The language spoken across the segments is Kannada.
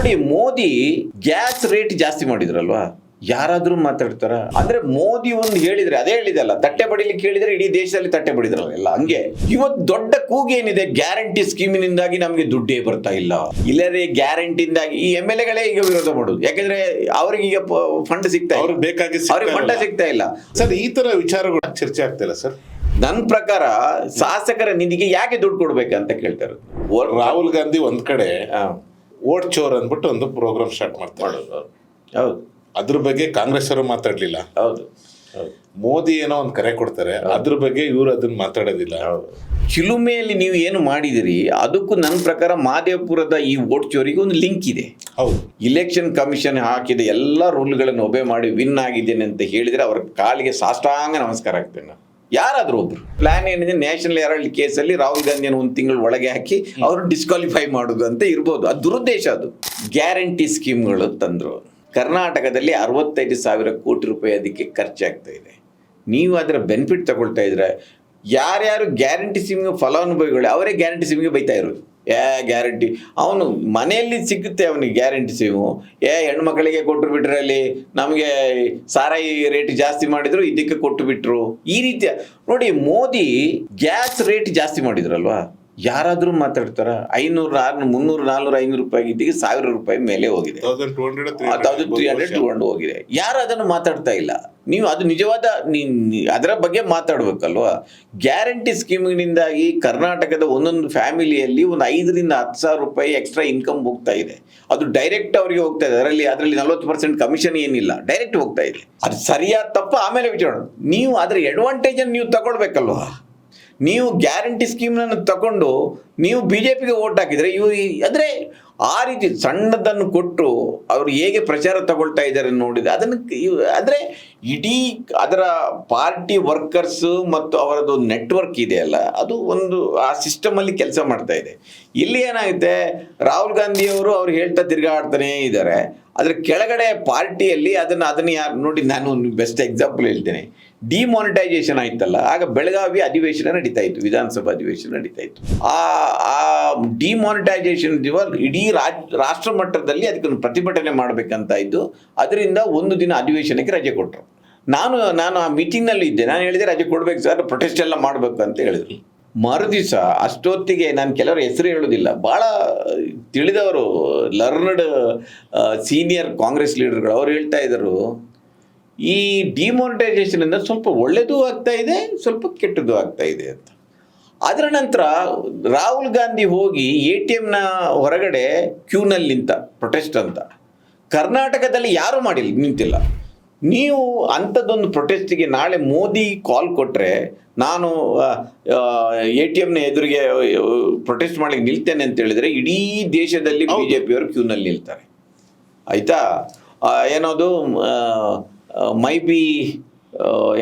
ನೋಡಿ, ಮೋದಿ ಗ್ಯಾಸ್ ರೇಟ್ ಜಾಸ್ತಿ ಮಾಡಿದ್ರಲ್ವಾ, ಯಾರಾದ್ರೂ ಮಾತಾಡ್ತಾರ? ಅಂದ್ರೆ ಮೋದಿ ಒಂದು ಹೇಳಿದ್ರೆ ಅದೇ ಹೇಳಿದಲ್ಲ, ತಟ್ಟೆ ಬಡಿಲಿಕ್ಕೆ ಹೇಳಿದ್ರೆ ಇಡೀ ದೇಶದಲ್ಲಿ ತಟ್ಟೆ ಬಡಿದ್ರಲ್ಲ ಎಲ್ಲ ಹಂಗೆ. ಇವತ್ತು ದೊಡ್ಡ ಕೂಗೇನಿದೆ, ಗ್ಯಾರಂಟಿ ಸ್ಕೀಮಿನಿಂದಾಗಿ ನಮ್ಗೆ ದುಡ್ಡೇ ಬರ್ತಾ ಇಲ್ಲ, ಇಲ್ಲರೇ ಗ್ಯಾರಂಟಿಯಿಂದಾಗಿ ಈ MLA ಈಗ ವಿರೋಧ ಮಾಡುದು. ಯಾಕಂದ್ರೆ ಅವ್ರಿಗೆ ಈಗ ಫಂಡ್ ಸಿಗ್ತಾ ಅವ್ರಿಗೆ ಬೇಕಾಗಿ ಅವ್ರಿಗೆ ಫಂಡ್ ಸಿಗ್ತಾ ಇಲ್ಲ ಸರ್. ಈ ತರ ವಿಚಾರಗಳು ಚರ್ಚೆ ಆಗ್ತಿಲ್ಲ ಸರ್. ನನ್ನ ಪ್ರಕಾರ ಶಾಸಕರ ನಿಧಿಗೆ ಯಾಕೆ ದುಡ್ಡು ಕೊಡ್ಬೇಕಂತ ಕೇಳ್ತಾರೆ. ರಾಹುಲ್ ಗಾಂಧಿ ಒಂದ್ ಕಡೆ ಓಟ್ ಚೋರ್ ಅಂದ್ಬಿಟ್ಟು ಒಂದು ಪ್ರೋಗ್ರಾಮ್ ಸ್ಟಾರ್ಟ್ ಮಾಡ್ತಾರೆ. ಹೌದು, ಅದ್ರ ಬಗ್ಗೆ ಕಾಂಗ್ರೆಸ್ ಅವರು ಮಾತಾಡ್ಲಿಲ್ಲ. ಹೌದು, ಮೋದಿ ಏನೋ ಒಂದು ಕರೆ ಕೊಡ್ತಾರೆ, ಅದ್ರ ಬಗ್ಗೆ ಇವ್ರು ಅದನ್ನ ಮಾತಾಡೋದಿಲ್ಲ. ಚಿಲುಮೆಯಲ್ಲಿ ನೀವು ಏನು ಮಾಡಿದಿರಿ ಅದಕ್ಕೂ ನನ್ನ ಪ್ರಕಾರ ಮಹದೇವಪುರದ ಈ ವೋಟ್ ಚೋರಿಗೆ ಒಂದು ಲಿಂಕ್ ಇದೆ. ಹೌದು, ಇಲೆಕ್ಷನ್ ಕಮಿಷನ್ ಹಾಕಿದ ಎಲ್ಲ ರೂಲ್ಗಳನ್ನು ಒಬೆ ಮಾಡಿ ವಿನ್ ಆಗಿದ್ದೇನೆ ಅಂತ ಹೇಳಿದ್ರೆ ಅವರ ಕಾಲಿಗೆ ಸಾಷ್ಟಾಂಗ ನಮಸ್ಕಾರ ಆಗ್ತೇನೆ ನಾನು. ಯಾರಾದ್ರೂ ಒಬ್ರು ಪ್ಲಾನ್ ಏನಿದೆ, ನ್ಯಾಷನಲ್ ಹೆರಾಲ್ಡ್ ಕೇಸಲ್ಲಿ ರಾಹುಲ್ ಗಾಂಧಿಯನ್ನು ಒಂದು ತಿಂಗಳು ಒಳಗೆ ಹಾಕಿ ಅವರು ಡಿಸ್ಕ್ವಾಲಿಫೈ ಮಾಡೋದು ಅಂತ ಇರ್ಬೋದು. ಅದು ದುರುದ್ದೇಶ. ಅದು ಗ್ಯಾರಂಟಿ ಸ್ಕೀಮ್ಗಳು ತಂದ್ರು. ಕರ್ನಾಟಕದಲ್ಲಿ 65,000 ಕೋಟಿ ರೂಪಾಯಿ ಅದಕ್ಕೆ ಖರ್ಚಾಗ್ತಾ ಇದೆ. ನೀವು ಅದರ ಬೆನಿಫಿಟ್ ತಗೊಳ್ತಾ ಇದ್ರೆ, ಯಾರ್ಯಾರು ಗ್ಯಾರಂಟಿ ಸ್ಕೀಮ್ಗೆ ಫಲಾನುಭವಿಗಳು ಅವರೇ ಗ್ಯಾರಂಟಿ ಸ್ಕೀಮ್ಗೆ ಬೈತಾ ಇರೋದು. ಗ್ಯಾರಂಟಿ ಅವನು ಮನೆಯಲ್ಲಿ ಸಿಗುತ್ತೆ ಅವನಿಗೆ ಗ್ಯಾರಂಟಿ ಸ್ಕೀಮು. ಹೆಣ್ಮಕ್ಳಿಗೆ ಕೊಟ್ಟು ಬಿಟ್ರೆ ಅಲ್ಲಿ ನಮಗೆ ಸಾರಾಯಿ ರೇಟ್ ಜಾಸ್ತಿ ಮಾಡಿದ್ರು, ಇದಕ್ಕೆ ಕೊಟ್ಟು ಬಿಟ್ರು. ಈ ರೀತಿಯ ನೋಡಿ, ಮೋದಿ ಗ್ಯಾಸ್ ರೇಟ್ ಜಾಸ್ತಿ ಮಾಡಿದ್ರಲ್ವಾ, ಯಾರಾದ್ರೂ ಮಾತಾಡ್ತಾರ? 500, 600, 300, 400, 500 ರೂಪಾಯಿ ಇದ್ದಿಗೆ 1000 ರೂಪಾಯಿ ಮೇಲೆ ಹೋಗಿದೆ, 1300 ತಗೊಂಡು ಹೋಗಿದೆ. ಯಾರು ಅದನ್ನು ಮಾತಾಡ್ತಾ ಇಲ್ಲ. ನೀವು ಅದು ನಿಜವಾದ ಅದರ ಬಗ್ಗೆ ಮಾತಾಡ್ಬೇಕಲ್ವಾ. ಗ್ಯಾರಂಟಿ ಸ್ಕೀಮಿನಿಂದಾಗಿ ಕರ್ನಾಟಕದ ಒಂದೊಂದು ಫ್ಯಾಮಿಲಿಯಲ್ಲಿ ಒಂದು 5,000 to 10,000 ರೂಪಾಯಿ ಎಕ್ಸ್ಟ್ರಾ ಇನ್ಕಮ್ ಹೋಗ್ತಾ ಇದೆ. ಅದು ಡೈರೆಕ್ಟ್ ಅವರಿಗೆ ಹೋಗ್ತಾ ಇದೆ. ಅದರಲ್ಲಿ 40% ಕಮಿಷನ್ ಏನಿಲ್ಲ, ಡೈರೆಕ್ಟ್ ಹೋಗ್ತಾ ಇದೆ. ಅದು ಸರಿಯಾದ ತಪ್ಪ ಆಮೇಲೆ ವಿಚಾರ. ನೀವು ಅದರ ಅಡ್ವಾಂಟೇಜ್ ಅನ್ನು ನೀವು ತಗೊಳ್ಬೇಕಲ್ವಾ. ನೀವು ಗ್ಯಾರಂಟಿ ಸ್ಕೀಮ್ನನ್ನು ತಗೊಂಡು ನೀವು BJPಗೆ ಓಟ್ ಹಾಕಿದರೆ ಇವು ಅಂದರೆ ಆ ರೀತಿ ಸಣ್ಣದನ್ನು ಕೊಟ್ಟು ಅವರು ಹೇಗೆ ಪ್ರಚಾರ ತಗೊಳ್ತಾ ಇದ್ದಾರೆ ನೋಡಿದರೆ ಅದನ್ನು ಅಂದರೆ ಇಡೀ ಅದರ ಪಾರ್ಟಿ ವರ್ಕರ್ಸು ಮತ್ತು ಅವರದ್ದು ನೆಟ್ವರ್ಕ್ ಇದೆಯಲ್ಲ, ಅದು ಒಂದು ಆ ಸಿಸ್ಟಮಲ್ಲಿ ಕೆಲಸ ಮಾಡ್ತಾ ಇದೆ. ಇಲ್ಲಿ ಏನಾಗುತ್ತೆ, ರಾಹುಲ್ ಗಾಂಧಿಯವರು ಅವ್ರು ಹೇಳ್ತಾ ತಿರುಗಾಡ್ತಾನೇ ಇದ್ದಾರೆ. ಅದರ ಕೆಳಗಡೆ ಪಾರ್ಟಿಯಲ್ಲಿ ಅದನ್ನು ಯಾರು ನೋಡಿ, ನಾನು ಬೆಸ್ಟ್ ಎಕ್ಸಾಂಪಲ್ ಹೇಳ್ತೇನೆ. ಡಿಮಾನಿಟೈಸೇಷನ್ ಆಯ್ತಲ್ಲ, ಆಗ ಬೆಳಗಾವಿ ಅಧಿವೇಶನ ನಡೀತಾ ಇತ್ತು, ವಿಧಾನಸಭಾ ಅಧಿವೇಶನ ನಡೀತಾ ಇತ್ತು. ಆ ಡಿಮಾನಿಟೈಸೇಷನ್ ಇಡೀ ರಾಷ್ಟ್ರ ಮಟ್ಟದಲ್ಲಿ ಅದಕ್ಕೊಂದು ಪ್ರತಿಭಟನೆ ಮಾಡಬೇಕಂತ ಇದ್ದು, ಅದರಿಂದ ಒಂದು ದಿನ ಅಧಿವೇಶನಕ್ಕೆ ರಜೆ ಕೊಟ್ಟರು. ನಾನು ಆ ಮೀಟಿಂಗ್ನಲ್ಲಿ ಇದ್ದೆ. ನಾನು ಹೇಳಿದೆ ರಜೆ ಕೊಡ್ಬೇಕು ಸರ್, ಪ್ರೊಟೆಸ್ಟ್ ಎಲ್ಲ ಮಾಡಬೇಕು ಅಂತ ಹೇಳಿದ್ರು. ಮರುದಿವಸ ಅಷ್ಟೊತ್ತಿಗೆ ನಾನು ಕೆಲವರ ಹೆಸರು ಹೇಳೋದಿಲ್ಲ, ಭಾಳ ತಿಳಿದವರು, ಲರ್ನಡ್ ಸೀನಿಯರ್ ಕಾಂಗ್ರೆಸ್ ಲೀಡರ್ಗಳು, ಅವ್ರು ಹೇಳ್ತಾ ಇದ್ದರು, ಈ ಡಿಮಾನಿಟೈಸೇಷನಿಂದ ಸ್ವಲ್ಪ ಒಳ್ಳೆಯದೂ ಆಗ್ತಾ ಇದೆ, ಸ್ವಲ್ಪ ಕೆಟ್ಟದ್ದು ಆಗ್ತಾ ಇದೆ ಅಂತ. ಅದರ ನಂತರ ರಾಹುಲ್ ಗಾಂಧಿ ಹೋಗಿ ATMನ ಹೊರಗಡೆ ಕ್ಯೂನಲ್ಲಿ ನಿಂತ, ಪ್ರೊಟೆಸ್ಟ್ ಅಂತ. ಕರ್ನಾಟಕದಲ್ಲಿ ಯಾರೂ ನಿಂತಿಲ್ಲ. ನೀವು ಅಂಥದ್ದೊಂದು ಪ್ರೊಟೆಸ್ಟಿಗೆ ನಾಳೆ ಮೋದಿ ಕಾಲ್ ಕೊಟ್ಟರೆ, ನಾನು ATMನ ಎದುರಿಗೆ ಪ್ರೊಟೆಸ್ಟ್ ಮಾಡಲಿಕ್ಕೆ ನಿಲ್ತೇನೆ ಅಂತ ಹೇಳಿದರೆ ಇಡೀ ದೇಶದಲ್ಲಿ BJPಯವರು ಕ್ಯೂನಲ್ಲಿ ನಿಲ್ತಾರೆ. ಆಯಿತಾ? ಏನೋದು ಮೈ ಬಿ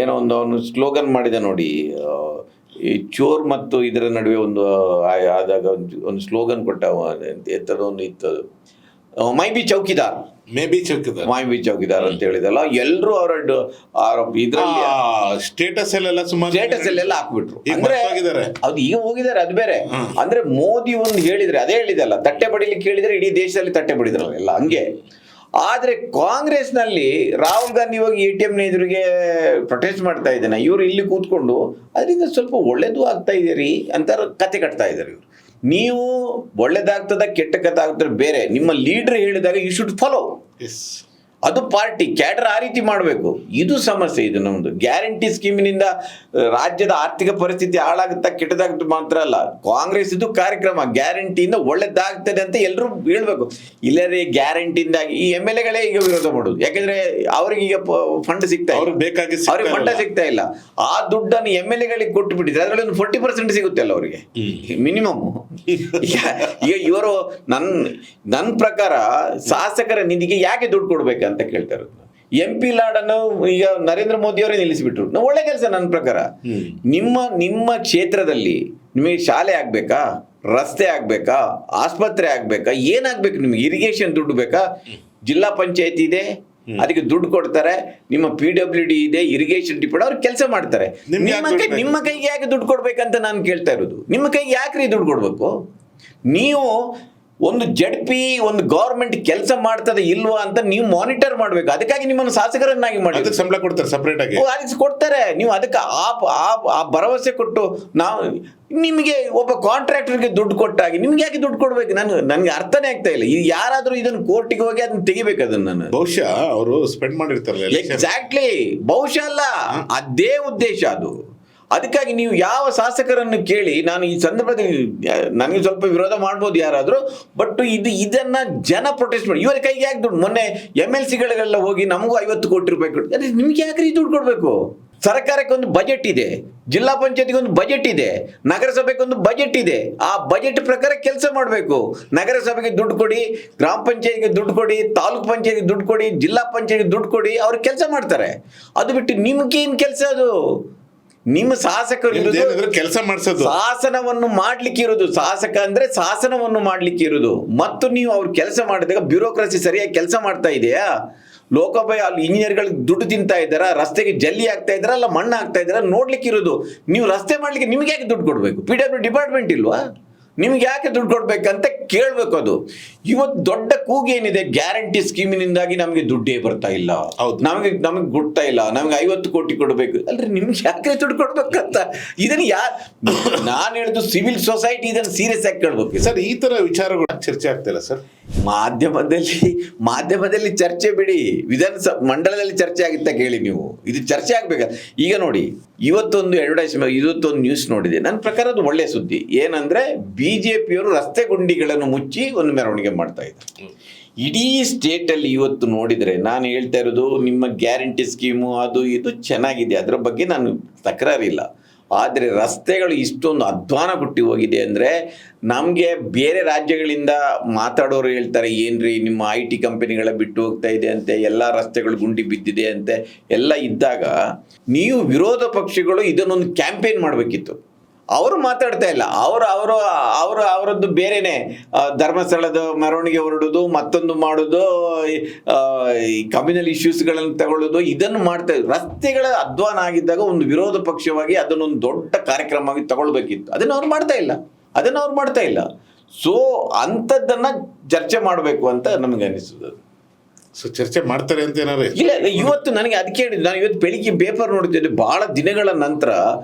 ಏನೋ ಅವನು ಸ್ಲೋಗನ್ ಮಾಡಿದ ನೋಡಿ, ಈ ಚೋರ್ ಮತ್ತು ಇದರ ನಡುವೆ ಆದಾಗ ಒಂದು ಸ್ಲೋಗನ್ ಕೊಟ್ಟ, ಎತ್ತದೊಂದು ಇತ್ತದು, ಮೈ ಬಿ ಚೌಕಿದಾರ್ ಚೌಕಿದಾರ್ ಅಂತ ಹೇಳಿದಲ್ಲ. ಎಲ್ಲರೂ ಅವರ ಇದರಲ್ಲಿ ಸ್ಟೇಟಸ್ ಅಲ್ಲೆಲ್ಲ ಹಾಕ್ಬಿಟ್ರು. ಅಂದ್ರೆ ಅದು ಈಗ ಹೋಗಿದ್ದಾರೆ, ಅದು ಬೇರೆ. ಅಂದ್ರೆ ಮೋದಿ ಒಂದು ಹೇಳಿದ್ರೆ ಅದೇ ಹೇಳಿದಲ್ಲ, ತಟ್ಟೆ ಬಡಿಲಿಕ್ಕೆ ಹೇಳಿದ್ರೆ ಇಡೀ ದೇಶದಲ್ಲಿ ತಟ್ಟೆ ಬಡಿದ್ರಲ್ಲ ಎಲ್ಲ ಹಂಗೆ. ಆದರೆ ಕಾಂಗ್ರೆಸ್ನಲ್ಲಿ ರಾಹುಲ್ ಗಾಂಧಿ ಹೋಗಿ ATMನ ಎದುರಿಗೆ ಪ್ರೊಟೆಸ್ಟ್ ಮಾಡ್ತಾ ಇದ್ದಾನೆ, ಇವರು ಇಲ್ಲಿ ಕೂತ್ಕೊಂಡು ಅದರಿಂದ ಸ್ವಲ್ಪ ಒಳ್ಳೇದು ಆಗ್ತಾ ಇದೀರಿ ಅಂತ ಕತೆ ಕಟ್ತಾ ಇದ್ದಾರೆ ಇವರು. ನೀವು ಒಳ್ಳೇದಾಗ್ತದ ಕೆಟ್ಟ ಕಥೆ ಆಗ್ತದೆ ಬೇರೆ. ನಿಮ್ಮ ಲೀಡರ್ ಹೇಳಿದಾಗ ಯು ಶುಡ್ ಫಾಲೋ. ಅದು ಪಾರ್ಟಿ ಕ್ಯಾಡರ್ ಆ ರೀತಿ ಮಾಡಬೇಕು. ಇದು ಸಮಸ್ಯೆ. ಇದು ನಮ್ಮದು ಗ್ಯಾರಂಟಿ ಸ್ಕೀಮಿನಿಂದ ರಾಜ್ಯದ ಆರ್ಥಿಕ ಪರಿಸ್ಥಿತಿ ಹಾಳಾಗುತ್ತಾ ಕೆಟ್ಟದಾಗುತ್ತೆ ಮಾತ್ರ ಅಲ್ಲ, ಕಾಂಗ್ರೆಸ್ ಇದು ಕಾರ್ಯಕ್ರಮ ಗ್ಯಾರಂಟಿಯಿಂದ ಒಳ್ಳೇದಾಗ್ತದೆ ಅಂತ ಎಲ್ಲರೂ ಹೇಳ್ಬೇಕು. ಇಲ್ಲರೇ ಗ್ಯಾರಂಟಿಯಿಂದಾಗಿ ಈ MLA ಈಗ ವಿರೋಧ ಮಾಡೋದು. ಯಾಕೆಂದ್ರೆ ಅವ್ರಿಗೆ ಈಗ ಫಂಡ್ ಸಿಗ್ತಾ ಅವ್ರಿಗೆ ಫಂಡ್ ಸಿಗ್ತಾ ಇಲ್ಲ. ಆ ದುಡ್ಡನ್ನು MLA ಕೊಟ್ಟು ಬಿಟ್ಟಿದ್ರೆ ಅದರಲ್ಲಿ ಒಂದು 40% ಸಿಗುತ್ತೆ ಅಲ್ಲ ಅವರಿಗೆ ಮಿನಿಮಮ್. ಈಗ ಇವರು ನನ್ನ ಪ್ರಕಾರ ಶಾಸಕರ ನಿಧಿಗೆ ಯಾಕೆ ದುಡ್ಡು ಕೊಡ್ಬೇಕಂತ ಕೇಳ್ತಾ ಇರೋದು. MP ಲಾಡನ್ನು ಈಗ ನರೇಂದ್ರ ಮೋದಿ ಅವರೇ ನಿಲ್ಲಿಸಿಬಿಟ್ರು. ಒಳ್ಳೆ ಕೆಲಸ ನನ್ನ ಪ್ರಕಾರ. ನಿಮ್ಮ ಕ್ಷೇತ್ರದಲ್ಲಿ ನಿಮಗೆ ಶಾಲೆ ಆಗ್ಬೇಕಾ, ರಸ್ತೆ ಆಗ್ಬೇಕಾ, ಆಸ್ಪತ್ರೆ ಆಗ್ಬೇಕಾ, ಏನಾಗ್ಬೇಕು, ನಿಮ್ಗೆ ಇರಿಗೇಷನ್ ದುಡ್ಡು ಬೇಕಾ, ಜಿಲ್ಲಾ ಪಂಚಾಯತಿ ಇದೆ, ಅದಕ್ಕೆ ದುಡ್ಡು ಕೊಡ್ತಾರೆ. ನಿಮ್ಮ PWD ಇದೆ, ಇರಿಗೇಷನ್ ಡಿಪಾರ್ಟ್ಮೆಂಟ್, ಅವ್ರು ಕೆಲಸ ಮಾಡ್ತಾರೆ. ನಿಮ್ಮ ಕೈಗೆ ಯಾಕೆ ದುಡ್ಡು ಕೊಡ್ಬೇಕಂತ ನಾನು ಕೇಳ್ತಾ ಇರೋದು. ನಿಮ್ಮ ಕೈಗೆ ಯಾಕ್ರಿ ದುಡ್ಡು ಕೊಡ್ಬೇಕು? ನೀವು ಒಂದು ಜಡ್ಪಿ ಒಂದು ಗೌರ್ಮೆಂಟ್ ಕೆಲಸ ಮಾಡ್ತದೆ ಇಲ್ವಾ ಅಂತ ನೀವು ಮಾನಿಟರ್ ಮಾಡಬೇಕು. ಅದಕ್ಕಾಗಿ ನಿಮ್ಮನ್ನು ಶಾಸಕರನ್ನಾಗಿ ಮಾಡಿ ಅದಕ್ಕೆ ಸಂಬಳ ಕೊಡ್ತಾರೆ ಸಪರೇಟ್ ಆಗಿ. ಅದಕ್ಕೆ ಕೊಡ್ತಾರೆ. ನೀವು ಅದಕ್ಕೆ ಆ ಭರವಸೆ ಕೊಟ್ಟು ನಾವು ನಿಮಗೆ ಒಬ್ಬ ಕಾಂಟ್ರಾಕ್ಟರ್ಗೆ ದುಡ್ಡು ಕೊಟ್ಟಾಗಿ ನಿಮ್ಗೆ ಯಾಕೆ ದುಡ್ಡು ಕೊಡ್ಬೇಕು? ನನಗೆ ಅರ್ಥನೇ ಆಗ್ತಾ ಇಲ್ಲ. ಇದು ಯಾರಾದರೂ ಇದನ್ನು ಕೋರ್ಟಿಗೆ ಹೋಗಿ ಅದನ್ನ ತೆಗಿಬೇಕು. ಅದನ್ನು ನಾನು ಬಹುಶಃ ಅವರು ಸ್ಪೆಂಡ್ ಮಾಡಿರ್ತಾರಲ್ಲ. ಎಕ್ಸಾಕ್ಟ್ಲಿ, ಬಹುಶಃ ಅಲ್ಲ, ಅದೇ ಉದ್ದೇಶ ಅದು. ಅದಕ್ಕಾಗಿ ನೀವು ಯಾವ ಶಾಸಕರನ್ನು ಕೇಳಿ, ನಾನು ಈ ಸಂದರ್ಭದಲ್ಲಿ ನನಗೆ ಸ್ವಲ್ಪ ವಿರೋಧ ಮಾಡ್ಬೋದು ಯಾರಾದರೂ, ಬಟ್ ಇದನ್ನ ಜನ ಪ್ರೊಟೆಸ್ಟ್ ಮಾಡಿ ಇವರ ಕೈಗೆ ಯಾಕೆ ದುಡ್ಡು? ಮೊನ್ನೆ MLC-ಗಳಿಗೆಲ್ಲ ಹೋಗಿ ನಮಗೂ 50 ಕೋಟಿ ರೂಪಾಯಿ ಕೊಟ್ಟು, ಅದೇ ನಿಮ್ಗೆ ಯಾಕ್ರಿ ದುಡ್ಡು ಕೊಡಬೇಕು? ಸರ್ಕಾರಕ್ಕೆ ಒಂದು ಬಜೆಟ್ ಇದೆ, ಜಿಲ್ಲಾ ಪಂಚಾಯತಿಗೆ ಒಂದು ಬಜೆಟ್ ಇದೆ, ನಗರಸಭೆಗೆ ಒಂದು ಬಜೆಟ್ ಇದೆ. ಆ ಬಜೆಟ್ ಪ್ರಕಾರ ಕೆಲಸ ಮಾಡಬೇಕು. ನಗರಸಭೆಗೆ ದುಡ್ಡು ಕೊಡಿ, ಗ್ರಾಮ ಪಂಚಾಯತ್ಗೆ ದುಡ್ಡು ಕೊಡಿ, ತಾಲೂಕ್ ಪಂಚಾಯತ್ಗೆ ದುಡ್ಡು ಕೊಡಿ, ಜಿಲ್ಲಾ ಪಂಚಾಯತ್ಗೆ ದುಡ್ಡು ಕೊಡಿ, ಅವ್ರು ಕೆಲಸ ಮಾಡ್ತಾರೆ. ಅದು ಬಿಟ್ಟು ನಿಮ್ಗೇನು ಕೆಲಸ? ಅದು ನಿಮ್ಮ ಶಾಸಕರು ಕೆಲಸ ಮಾಡಿಸೋದು, ಶಾಸನವನ್ನು ಮಾಡ್ಲಿಕ್ಕೆ ಇರೋದು. ಶಾಸಕ ಅಂದ್ರೆ ಶಾಸನವನ್ನು ಮಾಡ್ಲಿಕ್ಕೆ ಇರೋದು. ಮತ್ತು ನೀವು ಅವ್ರು ಕೆಲಸ ಮಾಡಿದಾಗ ಬ್ಯೂರೋಕ್ರಸಿ ಸರಿಯಾಗಿ ಕೆಲಸ ಮಾಡ್ತಾ ಇದೆಯಾ? ಲೋಕೋಪಯೋಗಿ ಅಲ್ಲಿ ಇಂಜಿನಿಯರ್ಗಳಿಗೆ ದುಡ್ಡು ತಿಂತಾ ಇದ್ದಾರಾ? ರಸ್ತೆಗೆ ಜಲ್ಲಿ ಆಗ್ತಾ ಇದ್ದಾರಾ? ಅಲ್ಲ ಮಣ್ಣು ಆಗ್ತಾ ಇದ್ದಾರಾ? ನೋಡ್ಲಿಕ್ಕೆ ಇರೋದು. ನೀವು ರಸ್ತೆ ಮಾಡ್ಲಿಕ್ಕೆ ನಿಮ್ಗೆ ಯಾಕೆ ದುಡ್ಡು ಕೊಡಬೇಕು? PW ಡಿಪಾರ್ಟ್ಮೆಂಟ್ ಇಲ್ವಾ? ನಿಮ್ಗೆ ಯಾಕೆ ದುಡ್ಡು ಕೊಡ್ಬೇಕಂತ ಕೇಳಬೇಕು. ಅದು ಇವತ್ತು ದೊಡ್ಡ ಕೂಗೇನಿದೆ, ಗ್ಯಾರಂಟಿ ಸ್ಕೀಮಿನಿಂದಾಗಿ ನಮಗೆ ದುಡ್ಡೇ ಬರ್ತಾ ಇಲ್ಲ, ನಮಗೆ ಗುಡ್ತಾ ಇಲ್ಲ, ನಮ್ಗೆ 50 ಕೋಟಿ ಕೊಡಬೇಕು. ಅಲ್ರಿ ನಿಮ್ಗೆ ಯಾಕೆ ದುಡ್ಡು ಕೊಡ್ಬೇಕಂತ ಇದನ್ನ ನಾನು ಹೇಳಿದ್ದು ಸಿವಿಲ್ ಸೊಸೈಟಿ ಇದನ್ನು ಸೀರಿಯಸ್ ಆಗಿ ಕೇಳ್ಬೇಕು. ಸರ್, ಈ ತರ ವಿಚಾರಗಳು ಚರ್ಚೆ ಆಗ್ತಿಲ್ಲ ಸರ್ ಮಾಧ್ಯಮದಲ್ಲಿ ಚರ್ಚೆ ಬಿಡಿ, ವಿಧಾನಸಭಾ ಮಂಡಲದಲ್ಲಿ ಚರ್ಚೆ ಆಗಿತ್ತ ಕೇಳಿ ನೀವು. ಇದು ಚರ್ಚೆ ಆಗ್ಬೇಕ. ಈಗ ನೋಡಿ, ಇವತ್ತೊಂದು ಅಡ್ವರ್ಟೈಸ್ಮೆಂಟ್, ಇವತ್ತೊಂದು ನ್ಯೂಸ್ ನೋಡಿದೆ. ನನ್ನ ಪ್ರಕಾರ ಅದು ಒಳ್ಳೆ ಸುದ್ದಿ. ಏನಂದ್ರೆ BJPಯವರು ರಸ್ತೆ ಗುಂಡಿಗಳನ್ನು ಮುಚ್ಚಿ ಒಂದು ಮೆರವಣಿಗೆ ಮಾಡ್ತಾ ಇದ್ದಾರೆ ಇಡೀ ಸ್ಟೇಟಲ್ಲಿ. ಇವತ್ತು ನೋಡಿದರೆ ನಾನು ಹೇಳ್ತಾ ಇರೋದು, ನಿಮ್ಮ ಗ್ಯಾರಂಟಿ ಸ್ಕೀಮು ಅದು ಇದು ಚೆನ್ನಾಗಿದೆ, ಅದರ ಬಗ್ಗೆ ನಾನು ತಕರಾರಿಲ್ಲ. ಆದರೆ ರಸ್ತೆಗಳು ಇಷ್ಟೊಂದು ಅಧ್ವಾನ ಕೊಟ್ಟು ಹೋಗಿದೆ ಅಂದರೆ, ನಮಗೆ ಬೇರೆ ರಾಜ್ಯಗಳಿಂದ ಮಾತಾಡೋರು ಹೇಳ್ತಾರೆ, ಏನ್ರಿ ನಿಮ್ಮ IT ಕಂಪನಿಗಳ ಬಿಟ್ಟು ಹೋಗ್ತಾ ಇದೆ ಅಂತೆ, ಎಲ್ಲ ರಸ್ತೆಗಳು ಗುಂಡಿ ಬಿದ್ದಿದೆ ಅಂತೆ ಎಲ್ಲ ಇದ್ದಾಗ, ನೀವು ವಿರೋಧ ಪಕ್ಷಗಳು ಇದನ್ನೊಂದು ಕ್ಯಾಂಪೇನ್ ಮಾಡಬೇಕಿತ್ತು. ಅವರು ಮಾತಾಡ್ತಾ ಇಲ್ಲ. ಅವರದ್ದು ಬೇರೆನೆ, ಧರ್ಮಸ್ಥಳದ ಮೆರವಣಿಗೆ ಹೊರಡೋದು, ಮತ್ತೊಂದು ಮಾಡೋದು, ಈ ಕಮ್ಯುನಲ್ ಇಶ್ಯೂಸ್ಗಳನ್ನು ತಗೊಳ್ಳೋದು, ಇದನ್ನು ಮಾಡ್ತಾ ಇದ್ರು. ರಸ್ತೆಗಳ ಅಧ್ವಾನ ಆಗಿದ್ದಾಗ ಒಂದು ವಿರೋಧ ಪಕ್ಷವಾಗಿ ಅದನ್ನೊಂದು ದೊಡ್ಡ ಕಾರ್ಯಕ್ರಮವಾಗಿ ತಗೊಳ್ಬೇಕಿತ್ತು. ಅದನ್ನು ಅವ್ರು ಮಾಡ್ತಾ ಇಲ್ಲ. ಸೊ ಅಂಥದ್ದನ್ನು ಚರ್ಚೆ ಮಾಡಬೇಕು ಅಂತ ನಮಗೆ ಅನಿಸುತ್ತದೆ. ಸೊ ಚರ್ಚೆ ಮಾಡ್ತಾರೆ ಅಂತ ಏನಾದ್ರು ಇಲ್ಲ. ಇವತ್ತು ನನಗೆ ಅದಕ್ಕೆ ಹೇಳಿದ್ದು, ನಾನು ಇವತ್ತು ಬೆಳಿಗ್ಗೆ ಪೇಪರ್ ನೋಡ್ತಿದ್ದೆ, ಬಹಳ ದಿನಗಳ ನಂತರ